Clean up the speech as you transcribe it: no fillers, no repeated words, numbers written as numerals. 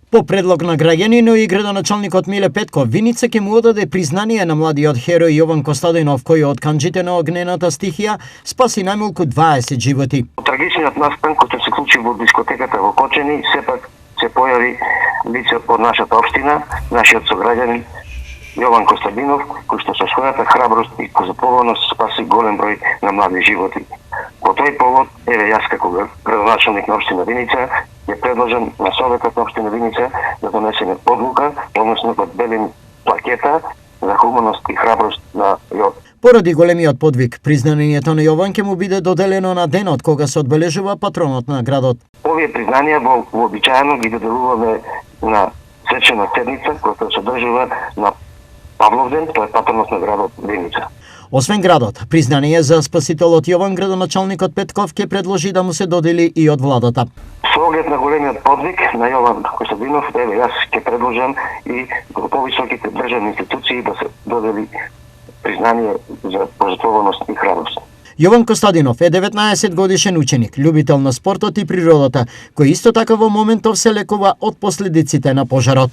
По предлог на граѓанинот и градоначалникот Миле Петков, Виница ќе му одаде признание на младиот херој Јован Костадинов, кој од канџите на огнената стихија спаси најмалку 20 животи. Трагичниот настан кој се случи во дискотеката во Кочани, сепак се појави лице од нашата општина, нашиот сограѓанин Јован Костадинов, кој што со својата храброст и позаповолност спаси голем број на млади животи. По тој повод, еве јас како градоначалник на општина Виница, ја предложам на Советот на општина Виница да донесеме одлука, односно да делим плакета за хуманост и храброст на Јован. Поради големиот подвиг, признанието на Јован ќе му биде доделено на денот кога се одбележува патронот на градот. Овие признанија вообичаено ги доделуваме на свечена седница која се одржува на Павловден, тоа е патронот на градот Виница. Освен градот, признание за спасителот Јован, градоначалникот Петков ќе предложи да му се додели и од владата. Со оглед на големиот подвиг на Јован Костадинов, еве јас ќе предложам и во повисоките државни институции да се додели признание за пожртвованост и храброст. Јован Костадинов е 19 годишен ученик, љубител на спортот и природата, кој исто така во моментов се лекува од последиците на пожарот.